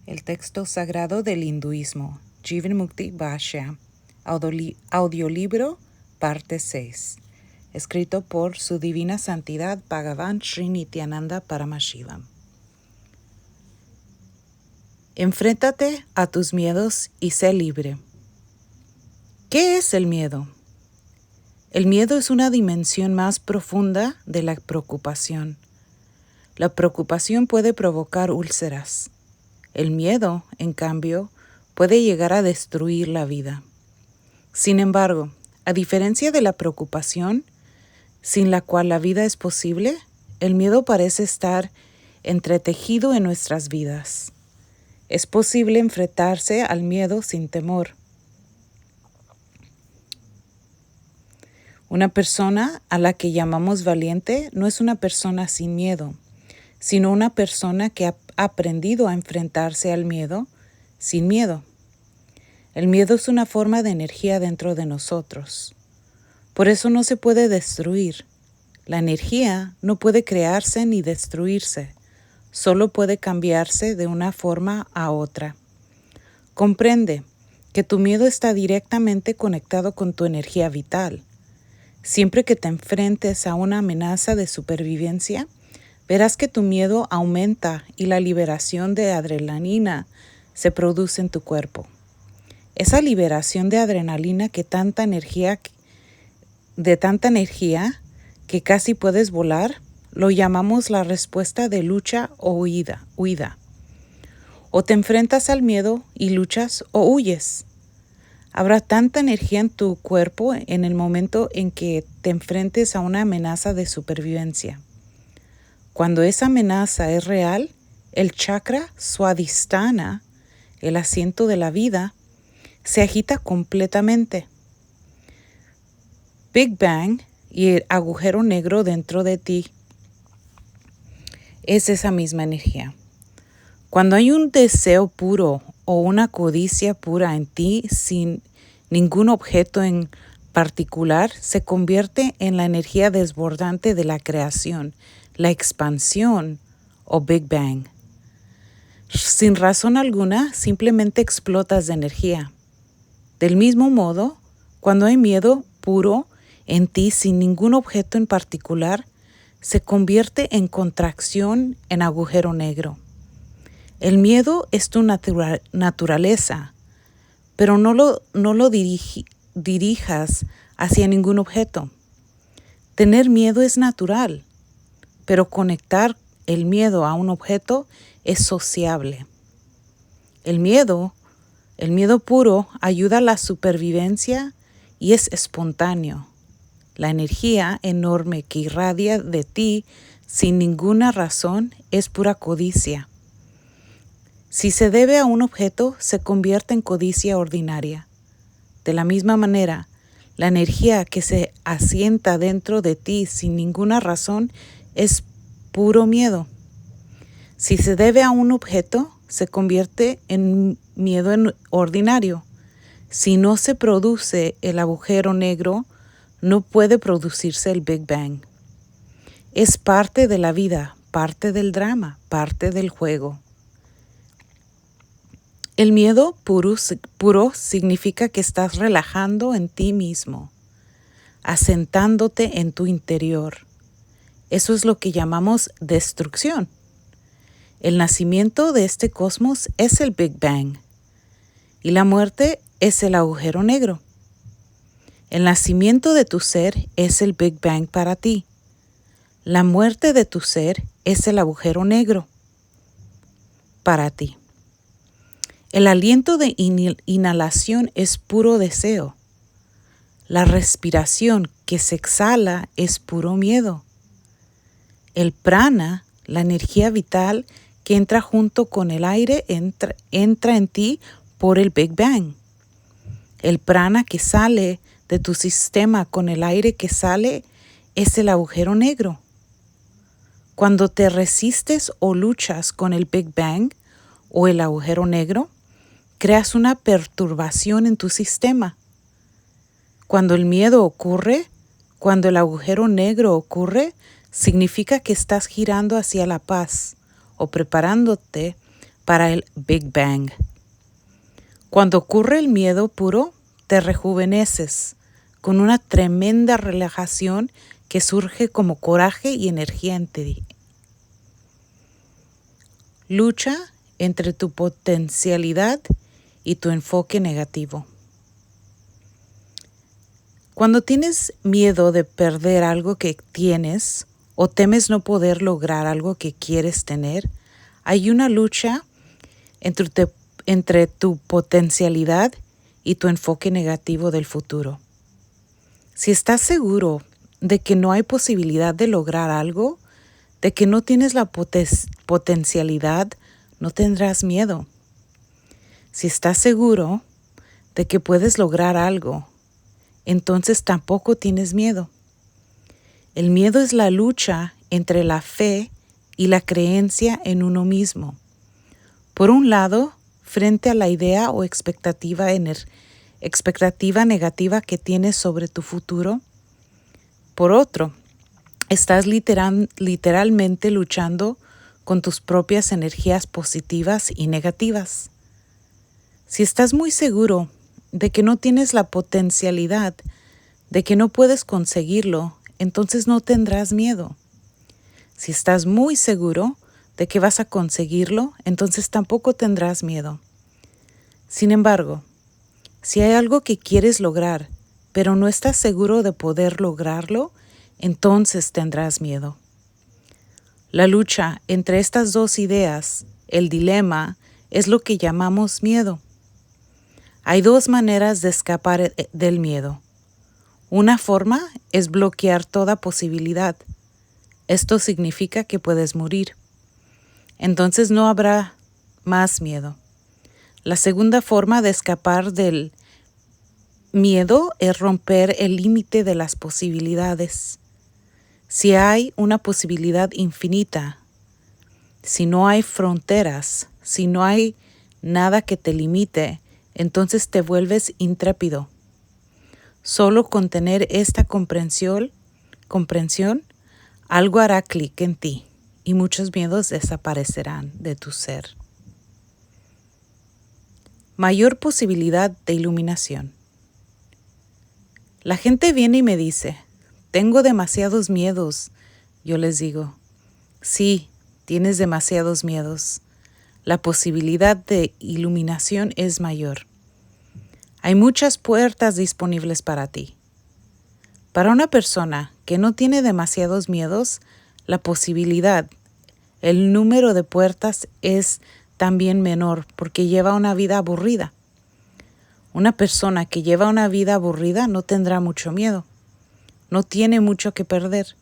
El texto sagrado del hinduismo, Jivanmukti Bhashya, audiolibro, parte 6, escrito por Su Divina Santidad Bhagavan Sri Nityananda Paramashivam. Enfréntate a tus miedos y sé libre. ¿Qué es el miedo? El miedo es una dimensión más profunda de la preocupación. La preocupación puede provocar úlceras. El miedo, en cambio, puede llegar a destruir la vida. Sin embargo, a diferencia de la preocupación, sin la cual la vida es posible, el miedo parece estar entretejido en nuestras vidas. Es posible enfrentarse al miedo sin temor. Una persona a la que llamamos valiente no es una persona sin miedo, sino una persona que ha aprendido a enfrentarse al miedo sin miedo. El miedo es una forma de energía dentro de nosotros. Por eso no se puede destruir. La energía no puede crearse ni destruirse, solo puede cambiarse de una forma a otra. Comprende que tu miedo está directamente conectado con tu energía vital. Siempre que te enfrentes a una amenaza de supervivencia, verás que tu miedo aumenta y la liberación de adrenalina se produce en tu cuerpo. Esa liberación de adrenalina de tanta energía que casi puedes volar, lo llamamos la respuesta de lucha o huida. O te enfrentas al miedo y luchas o huyes. Habrá tanta energía en tu cuerpo en el momento en que te enfrentes a una amenaza de supervivencia. Cuando esa amenaza es real, el chakra Swadhisthana, el asiento de la vida, se agita completamente. Big Bang y el agujero negro dentro de ti es esa misma energía. Cuando hay un deseo puro o una codicia pura en ti sin ningún objeto en particular, se convierte en la energía desbordante de la creación, la expansión o Big Bang. Sin razón alguna, simplemente explotas de energía. Del mismo modo, cuando hay miedo puro en ti sin ningún objeto en particular, se convierte en contracción, en agujero negro. El miedo es tu naturaleza, pero no lo dirijas hacia ningún objeto. Tener miedo es natural, pero conectar el miedo a un objeto es sociable. El miedo puro ayuda a la supervivencia y es espontáneo. La energía enorme que irradia de ti sin ninguna razón es pura codicia. Si se debe a un objeto, se convierte en codicia ordinaria. De la misma manera, la energía que se asienta dentro de ti sin ninguna razón es puro miedo. Si se debe a un objeto, se convierte en miedo ordinario. Si no se produce el agujero negro, no puede producirse el Big Bang. Es parte de la vida, parte del drama, parte del juego. El miedo puro significa que estás relajando en ti mismo, asentándote en tu interior. Eso es lo que llamamos destrucción. El nacimiento de este cosmos es el Big Bang y la muerte es el agujero negro. El nacimiento de tu ser es el Big Bang para ti. La muerte de tu ser es el agujero negro para ti. El aliento de inhalación es puro deseo. La respiración que se exhala es puro miedo. El prana, la energía vital que entra junto con el aire, entra en ti por el Big Bang. El prana que sale de tu sistema con el aire que sale es el agujero negro. Cuando te resistes o luchas con el Big Bang o el agujero negro, creas una perturbación en tu sistema. Cuando el miedo ocurre, cuando el agujero negro ocurre, significa que estás girando hacia la paz o preparándote para el Big Bang. Cuando ocurre el miedo puro, te rejuveneces con una tremenda relajación que surge como coraje y energía en ti. Lucha entre tu potencialidad y tu enfoque negativo. Cuando tienes miedo de perder algo que tienes o temes no poder lograr algo que quieres tener, hay una lucha entre tu potencialidad y tu enfoque negativo del futuro. Si estás seguro de que no hay posibilidad de lograr algo, de que no tienes la potencialidad, no tendrás miedo. Si estás seguro de que puedes lograr algo, entonces tampoco tienes miedo. El miedo es la lucha entre la fe y la creencia en uno mismo. Por un lado, frente a la idea o expectativa negativa que tienes sobre tu futuro. Por otro, estás literalmente luchando con tus propias energías positivas y negativas. Si estás muy seguro de que no tienes la potencialidad, de que no puedes conseguirlo, entonces no tendrás miedo. Si estás muy seguro de que vas a conseguirlo, entonces tampoco tendrás miedo. Sin embargo, si hay algo que quieres lograr, pero no estás seguro de poder lograrlo, entonces tendrás miedo. La lucha entre estas dos ideas, el dilema, es lo que llamamos miedo. Hay dos maneras de escapar del miedo. Una forma es bloquear toda posibilidad. Esto significa que puedes morir. Entonces no habrá más miedo. La segunda forma de escapar del miedo es romper el límite de las posibilidades. Si hay una posibilidad infinita, si no hay fronteras, si no hay nada que te limite, entonces te vuelves intrépido. Solo con tener esta comprensión, algo hará clic en ti y muchos miedos desaparecerán de tu ser. Mayor posibilidad de iluminación. La gente viene y me dice, tengo demasiados miedos. Yo les digo, sí, tienes demasiados miedos. La posibilidad de iluminación es mayor. Hay muchas puertas disponibles para ti. Para una persona que no tiene demasiados miedos, la posibilidad, el número de puertas es también menor porque lleva una vida aburrida. Una persona que lleva una vida aburrida no tendrá mucho miedo. No tiene mucho que perder.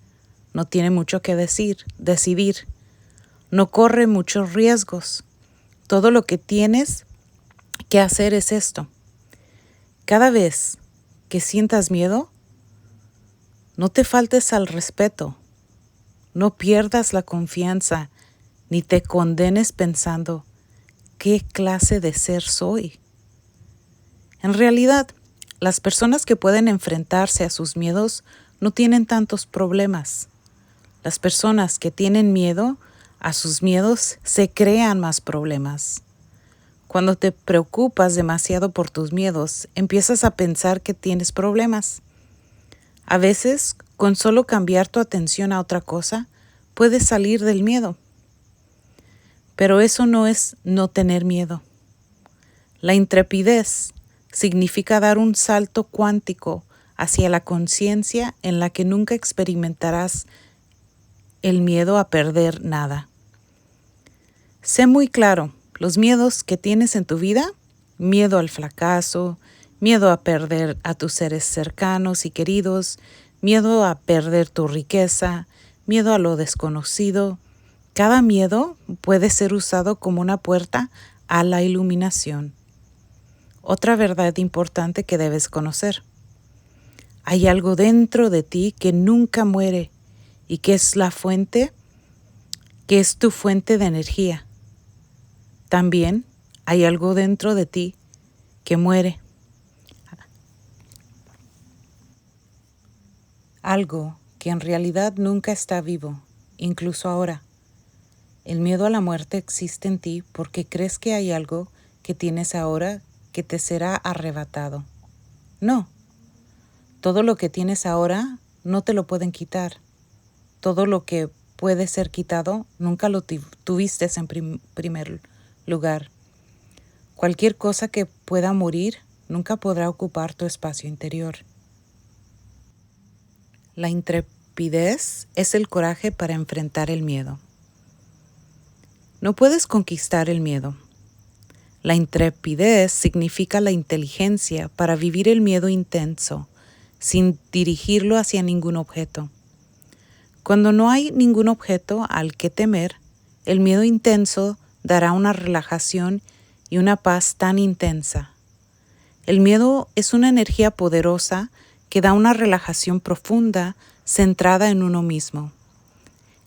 No tiene mucho que decidir. No corre muchos riesgos. Todo lo que tienes que hacer es esto. Cada vez que sientas miedo, no te faltes al respeto. No pierdas la confianza ni te condenes pensando, ¿qué clase de ser soy? En realidad, las personas que pueden enfrentarse a sus miedos no tienen tantos problemas. Las personas que tienen miedo a sus miedos se crean más problemas. Cuando te preocupas demasiado por tus miedos, empiezas a pensar que tienes problemas. A veces, con solo cambiar tu atención a otra cosa, puedes salir del miedo. Pero eso no es no tener miedo. La intrepidez significa dar un salto cuántico hacia la conciencia en la que nunca experimentarás el miedo a perder nada. Sé muy claro, los miedos que tienes en tu vida, miedo al fracaso, miedo a perder a tus seres cercanos y queridos, miedo a perder tu riqueza, miedo a lo desconocido. Cada miedo puede ser usado como una puerta a la iluminación. Otra verdad importante que debes conocer. Hay algo dentro de ti que nunca muere y que es tu fuente de energía. También hay algo dentro de ti que muere. Algo que en realidad nunca está vivo, incluso ahora. El miedo a la muerte existe en ti porque crees que hay algo que tienes ahora que te será arrebatado. No, todo lo que tienes ahora no te lo pueden quitar. Todo lo que puede ser quitado nunca lo tuviste en primer lugar. Cualquier cosa que pueda morir nunca podrá ocupar tu espacio interior. La intrepidez es el coraje para enfrentar el miedo. No puedes conquistar el miedo. La intrepidez significa la inteligencia para vivir el miedo intenso, sin dirigirlo hacia ningún objeto. Cuando no hay ningún objeto al que temer, el miedo intenso dará una relajación y una paz tan intensa. El miedo es una energía poderosa que da una relajación profunda centrada en uno mismo.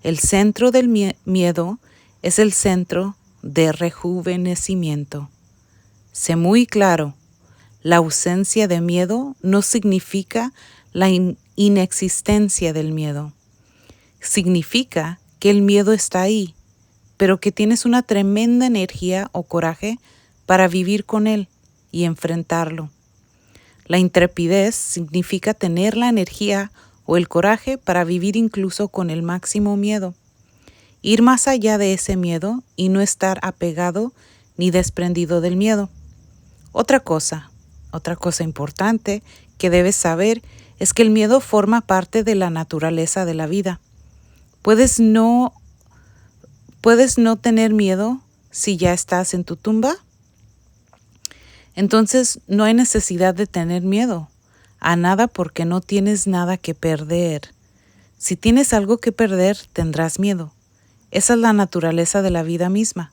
El centro del miedo es el centro de rejuvenecimiento. Sé muy claro, la ausencia de miedo no significa la inexistencia del miedo. Significa que el miedo está ahí, pero que tienes una tremenda energía o coraje para vivir con él y enfrentarlo. La intrepidez significa tener la energía o el coraje para vivir incluso con el máximo miedo. Ir más allá de ese miedo y no estar apegado ni desprendido del miedo. Otra cosa importante que debes saber es que el miedo forma parte de la naturaleza de la vida. Puedes no tener miedo si ya estás en tu tumba. Entonces no hay necesidad de tener miedo a nada porque no tienes nada que perder. Si tienes algo que perder, tendrás miedo. Esa es la naturaleza de la vida misma.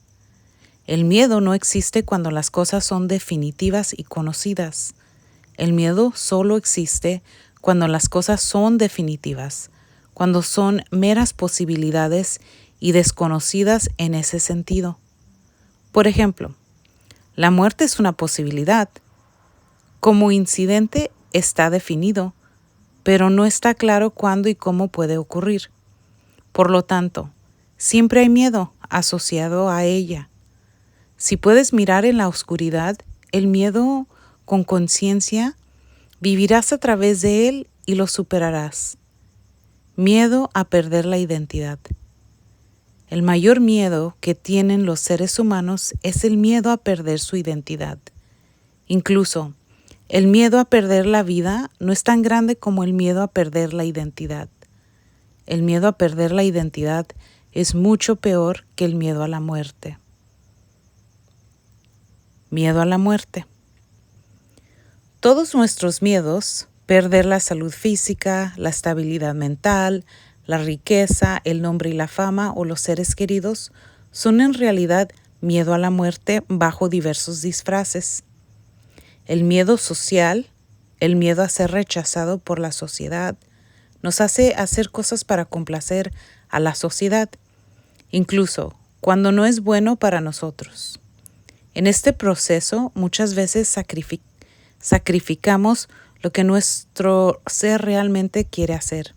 El miedo no existe cuando las cosas son definitivas y conocidas. El miedo solo existe cuando las cosas son definitivas, cuando son meras posibilidades y desconocidas en ese sentido. Por ejemplo, la muerte es una posibilidad. Como incidente está definido, pero no está claro cuándo y cómo puede ocurrir. Por lo tanto, siempre hay miedo asociado a ella. Si puedes mirar en la oscuridad, el miedo con conciencia, vivirás a través de él y lo superarás. Miedo a perder la identidad. El mayor miedo que tienen los seres humanos es el miedo a perder su identidad. Incluso, el miedo a perder la vida no es tan grande como el miedo a perder la identidad. El miedo a perder la identidad es mucho peor que el miedo a la muerte. Miedo a la muerte. Todos nuestros miedos, perder la salud física, la estabilidad mental, la riqueza, el nombre y la fama o los seres queridos, son en realidad miedo a la muerte bajo diversos disfraces. El miedo social, el miedo a ser rechazado por la sociedad, nos hace hacer cosas para complacer a la sociedad, incluso cuando no es bueno para nosotros. En este proceso muchas veces sacrificamos lo que nuestro ser realmente quiere hacer.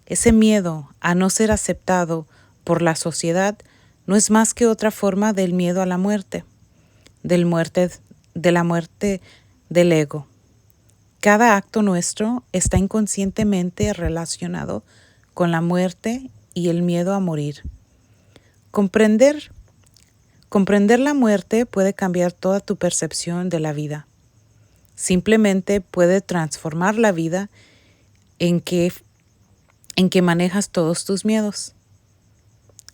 Ese miedo a no ser aceptado por la sociedad no es más que otra forma del miedo a la muerte, de la muerte del ego. Cada acto nuestro está inconscientemente relacionado con la muerte y el miedo a morir. Comprender la muerte puede cambiar toda tu percepción de la vida. Simplemente puede transformar la vida en que manejas todos tus miedos.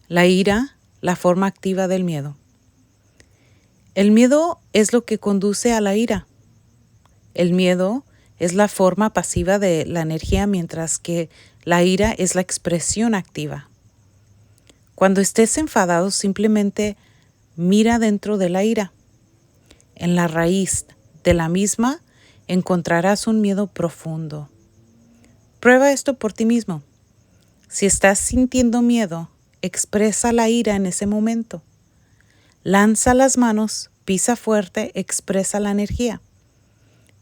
La ira, la forma activa del miedo. El miedo es lo que conduce a la ira. El miedo es la forma pasiva de la energía, mientras que la ira es la expresión activa. Cuando estés enfadado, simplemente mira dentro de la ira. En la raíz de la misma encontrarás un miedo profundo. Prueba esto por ti mismo. Si estás sintiendo miedo, expresa la ira en ese momento. Lanza las manos, pisa fuerte, expresa la energía.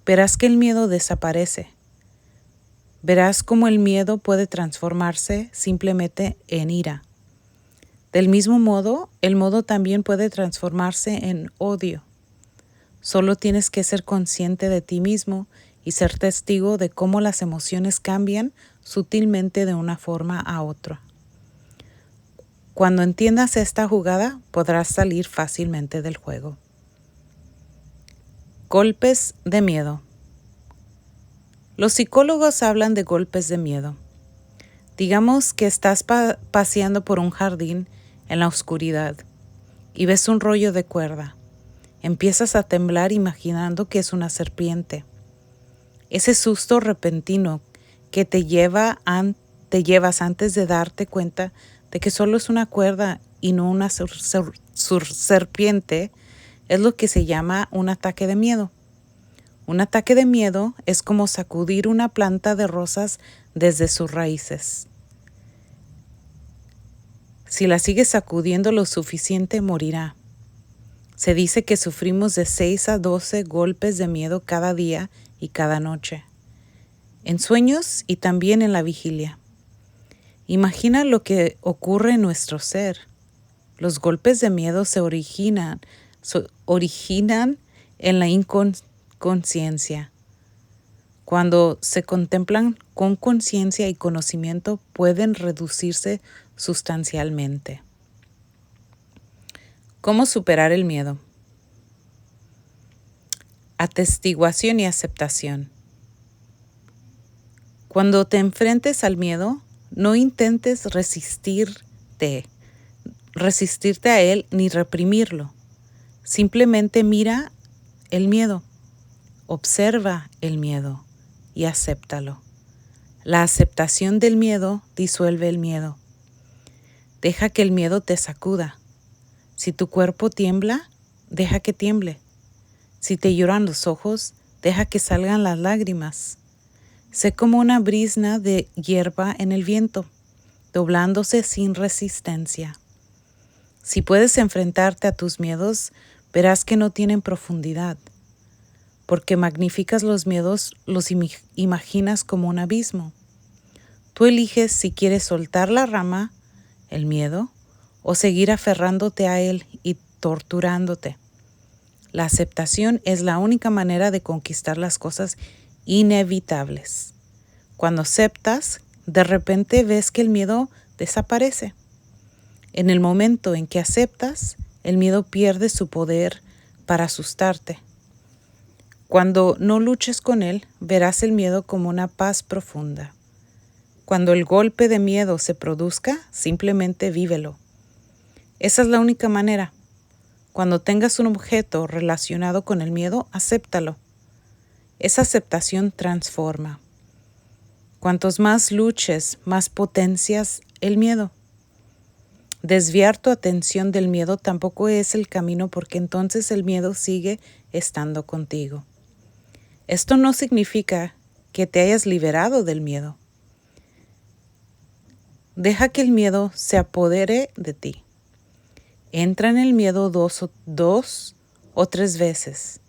Verás que el miedo desaparece. Verás cómo el miedo puede transformarse simplemente en ira. Del mismo modo, el miedo también puede transformarse en odio. Solo tienes que ser consciente de ti mismo y ser testigo de cómo las emociones cambian sutilmente de una forma a otra. Cuando entiendas esta jugada, podrás salir fácilmente del juego. Golpes de miedo. Los psicólogos hablan de golpes de miedo. Digamos que estás paseando por un jardín en la oscuridad y ves un rollo de cuerda. Empiezas a temblar imaginando que es una serpiente. Ese susto repentino que te llevas antes de darte cuenta de que solo es una cuerda y no una serpiente es lo que se llama un ataque de miedo. Un ataque de miedo es como sacudir una planta de rosas desde sus raíces. Si la sigues sacudiendo lo suficiente, morirá. Se dice que sufrimos de 6 a 12 golpes de miedo cada día y cada noche, en sueños y también en la vigilia. Imagina lo que ocurre en nuestro ser. Los golpes de miedo se originan en la inconsciencia. Cuando se contemplan con conciencia y conocimiento, pueden reducirse sustancialmente. ¿Cómo superar el miedo? Atestiguación y aceptación. Cuando te enfrentes al miedo, no intentes resistirte a él ni reprimirlo. Simplemente mira el miedo, observa el miedo y acéptalo. La aceptación del miedo disuelve el miedo. Deja que el miedo te sacuda. Si tu cuerpo tiembla, deja que tiemble. Si te lloran los ojos, deja que salgan las lágrimas. Sé como una brizna de hierba en el viento, doblándose sin resistencia. Si puedes enfrentarte a tus miedos, verás que no tienen profundidad. Porque magnificas los miedos, los imaginas como un abismo. Tú eliges si quieres soltar la rama, el miedo, o seguir aferrándote a él y torturándote. La aceptación es la única manera de conquistar las cosas inevitables. Cuando aceptas, de repente ves que el miedo desaparece. En el momento en que aceptas, el miedo pierde su poder para asustarte. Cuando no luches con él, verás el miedo como una paz profunda. Cuando el golpe de miedo se produzca, simplemente vívelo. Esa es la única manera. Cuando tengas un objeto relacionado con el miedo, acéptalo. Esa aceptación transforma. Cuantos más luches, más potencias el miedo. Desviar tu atención del miedo tampoco es el camino, porque entonces el miedo sigue estando contigo. Esto no significa que te hayas liberado del miedo. Deja que el miedo se apodere de ti. Entra en el miedo dos o tres veces.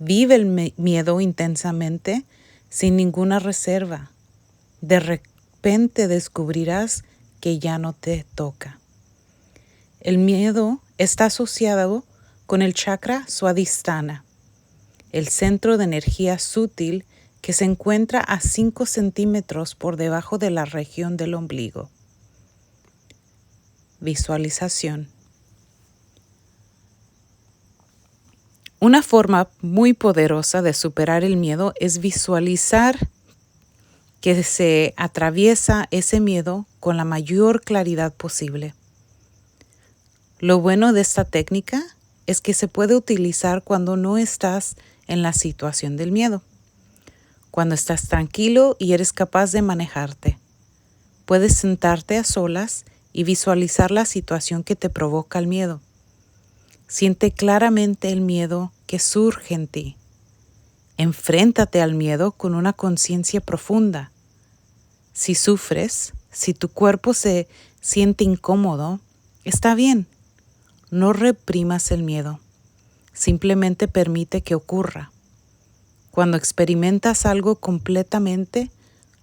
Vive el miedo intensamente, sin ninguna reserva. De repente descubrirás que ya no te toca. El miedo está asociado con el chakra Swadhisthana, el centro de energía sutil que se encuentra a 5 centímetros por debajo de la región del ombligo. Visualización. Una forma muy poderosa de superar el miedo es visualizar que se atraviesa ese miedo con la mayor claridad posible. Lo bueno de esta técnica es que se puede utilizar cuando no estás en la situación del miedo, cuando estás tranquilo y eres capaz de manejarte. Puedes sentarte a solas y visualizar la situación que te provoca el miedo. Siente claramente el miedo que surge en ti. Enfréntate al miedo con una conciencia profunda. Si sufres, si tu cuerpo se siente incómodo, está bien. No reprimas el miedo. Simplemente permite que ocurra. Cuando experimentas algo completamente,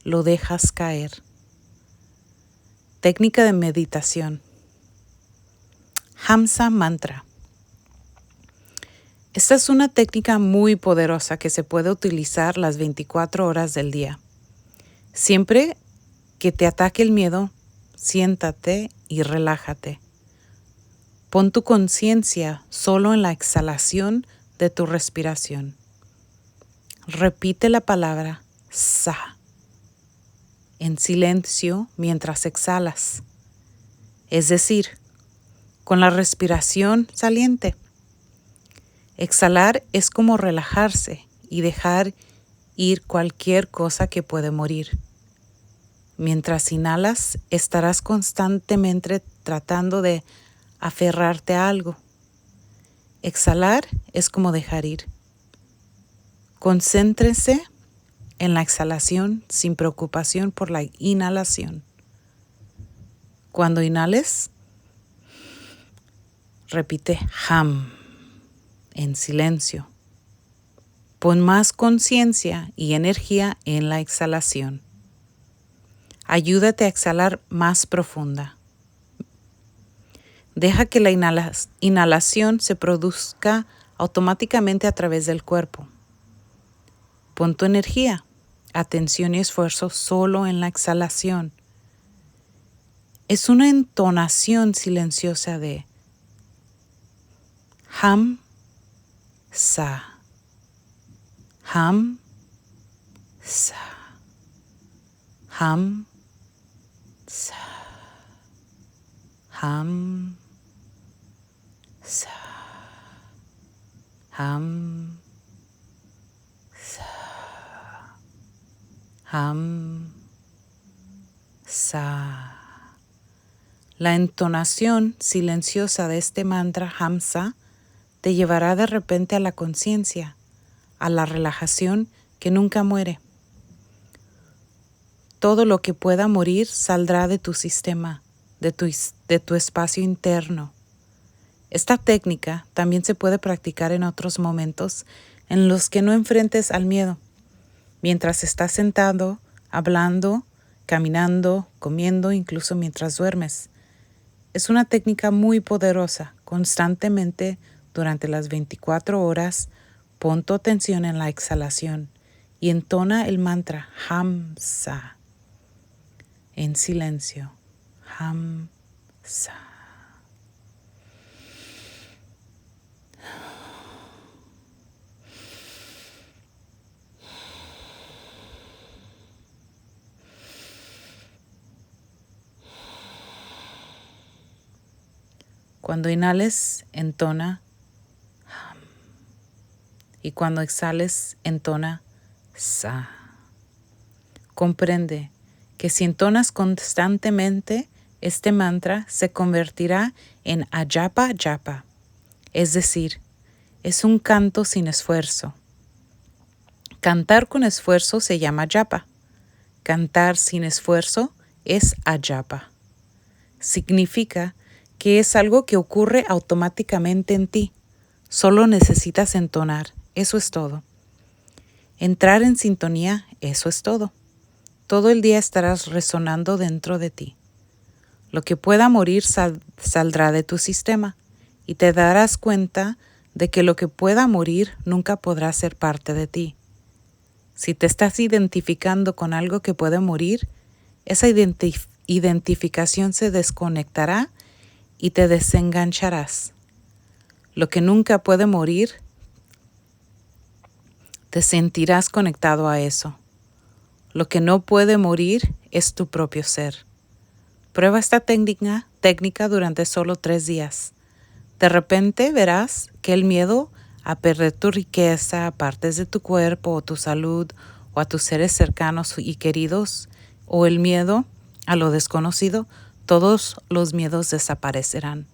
lo dejas caer. Técnica de meditación. Hamsa Mantra. Esta es una técnica muy poderosa que se puede utilizar las 24 horas del día. Siempre que te ataque el miedo, siéntate y relájate. Pon tu conciencia solo en la exhalación de tu respiración. Repite la palabra Sa en silencio mientras exhalas, es decir, con la respiración saliente. Exhalar es como relajarse y dejar ir cualquier cosa que puede morir. Mientras inhalas, estarás constantemente tratando de aferrarte a algo. Exhalar es como dejar ir. Concéntrese en la exhalación sin preocupación por la inhalación. Cuando inhales, repite Ham en silencio. Pon más conciencia y energía en la exhalación. Ayúdate a exhalar más profunda. Deja que la inhalación se produzca automáticamente a través del cuerpo. Pon tu energía, atención y esfuerzo solo en la exhalación. Es una entonación silenciosa de Ham, Sa, Ham, Sa, Ham, Sa, Ham, Sa, Ham, Sa, Ham, Sa. La entonación silenciosa de este mantra Hamsa te llevará de repente a la conciencia, a la relajación que nunca muere. Todo lo que pueda morir saldrá de tu sistema, de tu espacio interno. Esta técnica también se puede practicar en otros momentos en los que no enfrentes al miedo, mientras estás sentado, hablando, caminando, comiendo, incluso mientras duermes. Es una técnica muy poderosa. Constantemente, durante las 24 horas, pon tu atención en la exhalación y entona el mantra Hamsa en silencio. Hamsa. Cuando inhales, entona Ham. Y cuando exhales, entona Sa. Comprende que si entonas constantemente este mantra se convertirá en Ajapa Japa, es decir, es un canto sin esfuerzo. Cantar con esfuerzo se llama Japa. Cantar sin esfuerzo es Ajapa. Significa que es algo que ocurre automáticamente en ti. Solo necesitas entonar, eso es todo. Entrar en sintonía, eso es todo. Todo el día estarás resonando dentro de ti. Lo que pueda morir saldrá de tu sistema y te darás cuenta de que lo que pueda morir nunca podrá ser parte de ti. Si te estás identificando con algo que puede morir, esa identificación se desconectará y te desengancharás. Lo que nunca puede morir, te sentirás conectado a eso. Lo que no puede morir es tu propio ser. Prueba esta técnica durante solo 3 días. De repente verás que el miedo a perder tu riqueza, partes de tu cuerpo o tu salud o a tus seres cercanos y queridos, o el miedo a lo desconocido, todos los miedos desaparecerán.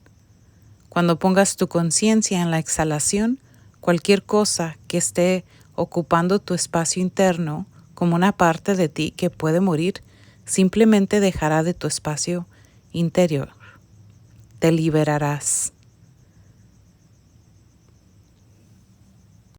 Cuando pongas tu conciencia en la exhalación, cualquier cosa que esté ocupando tu espacio interno como una parte de ti que puede morir, simplemente dejará de tu espacio interior. Te liberarás.